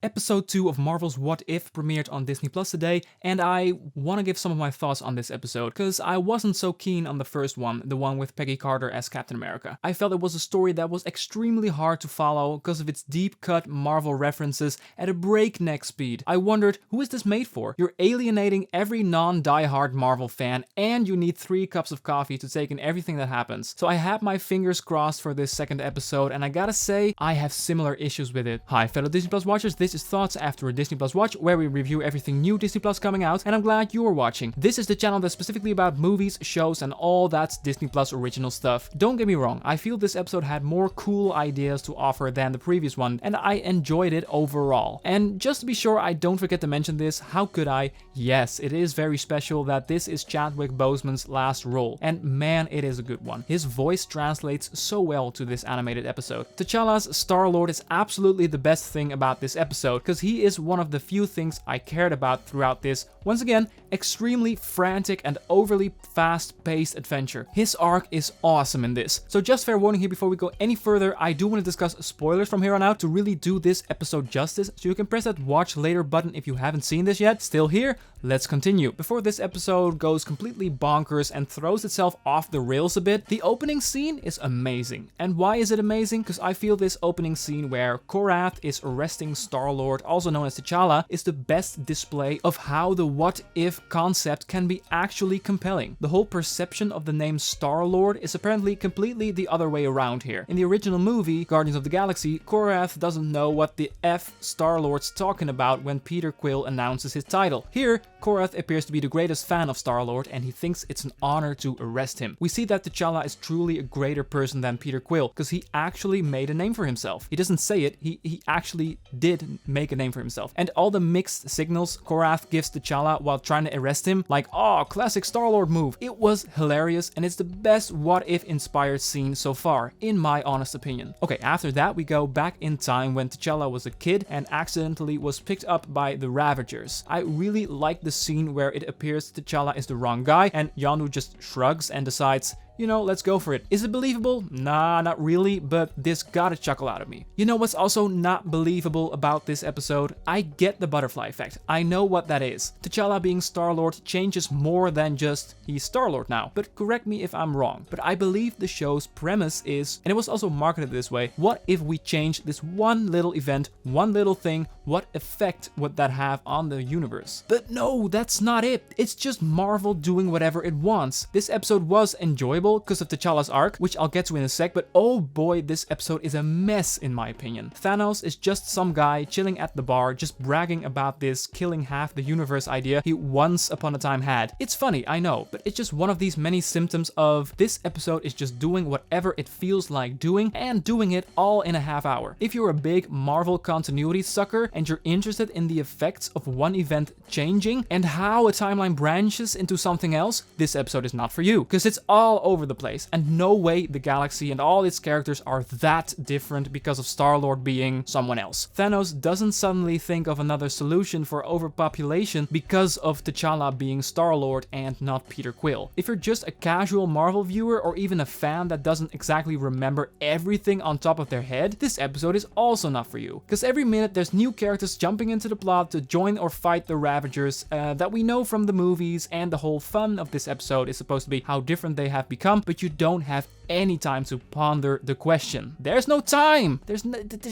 Episode 2 of Marvel's What If premiered on Disney Plus today, and I want to give some of my thoughts on this episode, because I wasn't so keen on the first one, the one with Peggy Carter as Captain America. I felt it was a story that was extremely hard to follow because of its deep-cut Marvel references at a breakneck speed. I wondered, who is this made for? You're alienating every non-diehard Marvel fan, and you need 3 cups of coffee to take in everything that happens. So I had my fingers crossed for this second episode, and I gotta say, I have similar issues with it. Hi fellow Disney Plus watchers, this is Thoughts After a Disney Plus Watch, where we review everything new Disney Plus coming out, and I'm glad you're watching. This is the channel that's specifically about movies, shows, and all that Disney Plus original stuff. Don't get me wrong, I feel this episode had more cool ideas to offer than the previous one, and I enjoyed it overall. And just to be sure I don't forget to mention this, how could I? Yes, it is very special that this is Chadwick Boseman's last role, and man, it is a good one. His voice translates so well to this animated episode. T'Challa's Star-Lord is absolutely the best thing about this episode, because he is one of the few things I cared about throughout this, once again, extremely frantic and overly fast-paced adventure. His arc is awesome in this. So just fair warning here before we go any further, I do want to discuss spoilers from here on out to really do this episode justice, so you can press that watch later button if you haven't seen this yet. Still here? Let's continue. Before this episode goes completely bonkers and throws itself off the rails a bit, the opening scene is amazing. And why is it amazing? Because I feel this opening scene where Korath is arresting Star-Lord, also known as T'Challa, is the best display of how the what-if concept can be actually compelling. The whole perception of the name Star-Lord is apparently completely the other way around here. In the original movie, Guardians of the Galaxy, Korath doesn't know what the F Star-Lord's talking about when Peter Quill announces his title. Here, Korath appears to be the greatest fan of Star-Lord, and he thinks it's an honor to arrest him. We see that T'Challa is truly a greater person than Peter Quill, because he actually made a name for himself. He doesn't say it, he actually did make a name for himself. And all the mixed signals Korath gives T'Challa while trying to arrest him, like, oh, classic Star-Lord move. It was hilarious, and it's the best what-if inspired scene so far, in my honest opinion. Okay, after that we go back in time when T'Challa was a kid and accidentally was picked up by the Ravagers. I really like the scene where it appears T'Challa is the wrong guy and Yondu just shrugs and decides, you know, let's go for it. Is it believable? Nah, not really, but this got a chuckle out of me. You know what's also not believable about this episode? I get the butterfly effect. I know what that is. T'Challa being Star-Lord changes more than just he's Star-Lord now. But correct me if I'm wrong. But I believe the show's premise is, and it was also marketed this way, what if we change this one little event, one little thing, what effect would that have on the universe? But no, that's not it. It's just Marvel doing whatever it wants. This episode was enjoyable because of T'Challa's arc, which I'll get to in a sec, but oh boy, this episode is a mess in my opinion. Thanos is just some guy chilling at the bar, just bragging about this killing half the universe idea he once upon a time had. It's funny, I know, but it's just one of these many symptoms of this episode is just doing whatever it feels like doing and doing it all in a half hour. If you're a big Marvel continuity sucker and you're interested in the effects of one event changing and how a timeline branches into something else, this episode is not for you, because it's all over the place, and no way the galaxy and all its characters are that different because of Star-Lord being someone else. Thanos doesn't suddenly think of another solution for overpopulation because of T'Challa being Star-Lord and not Peter Quill. If you're just a casual Marvel viewer or even a fan that doesn't exactly remember everything on top of their head, this episode is also not for you. Because every minute there's new characters jumping into the plot to join or fight the Ravagers that we know from the movies, and the whole fun of this episode is supposed to be how different they have become, but you don't have any time to ponder the question. There's no time! There's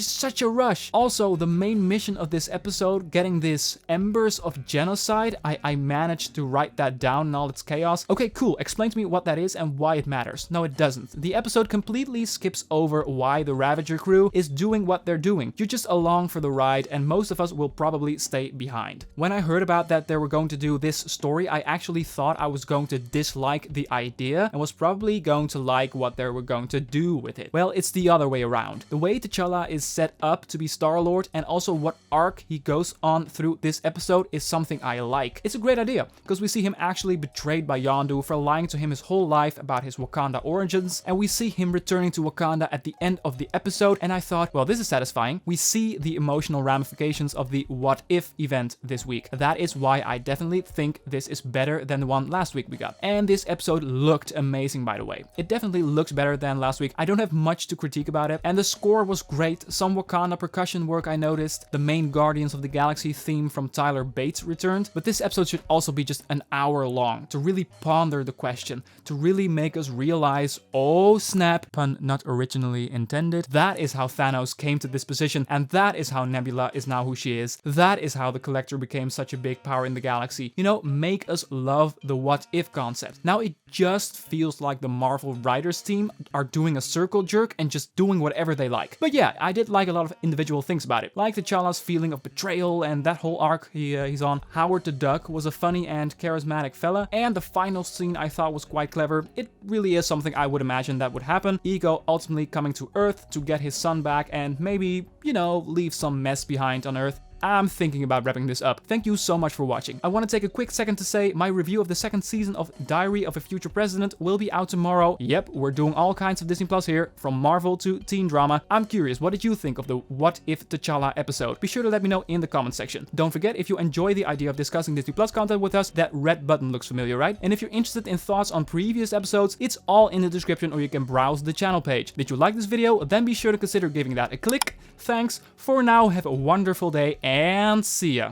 such a rush. Also, the main mission of this episode, getting this embers of genocide, I managed to write that down in all its chaos. Okay, cool. Explain to me what that is and why it matters. No, it doesn't. The episode completely skips over why the Ravager crew is doing what they're doing. You're just along for the ride, and most of us will probably stay behind. When I heard about that they were going to do this story, I actually thought I was going to dislike the idea and was probably going to like what they were going to do with it. Well, it's the other way around. The way T'Challa is set up to be Star-Lord and also what arc he goes on through this episode is something I like. It's a great idea because we see him actually betrayed by Yondu for lying to him his whole life about his Wakanda origins, and we see him returning to Wakanda at the end of the episode, and I thought, well, this is satisfying. We see the emotional ramifications of the what if event this week. That is why I definitely think this is better than the one last week we got. And this episode looked amazing, by the way. It definitely looks better than last week. I don't have much to critique about it. And the score was great. Some Wakanda percussion work I noticed. The main Guardians of the Galaxy theme from Tyler Bates returned. But this episode should also be just an hour long to really ponder the question, to really make us realize, oh snap, pun not originally intended, that is how Thanos came to this position, and that is how Nebula is now who she is. That is how the Collector became such a big power in the galaxy. You know, make us love the what if concept. Now it just feels like the Marvel writers team are doing a circle jerk and just doing whatever they like. But yeah, I did like a lot of individual things about it, like T'Challa's feeling of betrayal and that whole arc he's on. Howard the Duck was a funny and charismatic fella, and the final scene I thought was quite clever. It really is something I would imagine that would happen. Ego ultimately coming to Earth to get his son back and maybe, you know, leave some mess behind on Earth. I'm thinking about wrapping this up. Thank you so much for watching. I want to take a quick second to say my review of the second season of Diary of a Future President will be out tomorrow. Yep, we're doing all kinds of Disney Plus here, from Marvel to teen drama. I'm curious, what did you think of the What If T'Challa episode? Be sure to let me know in the comment section. Don't forget, if you enjoy the idea of discussing Disney Plus content with us, that red button looks familiar, right? And if you're interested in thoughts on previous episodes, it's all in the description, or you can browse the channel page. Did you like this video? Then be sure to consider giving that a click. Thanks. For now, have a wonderful day and see ya.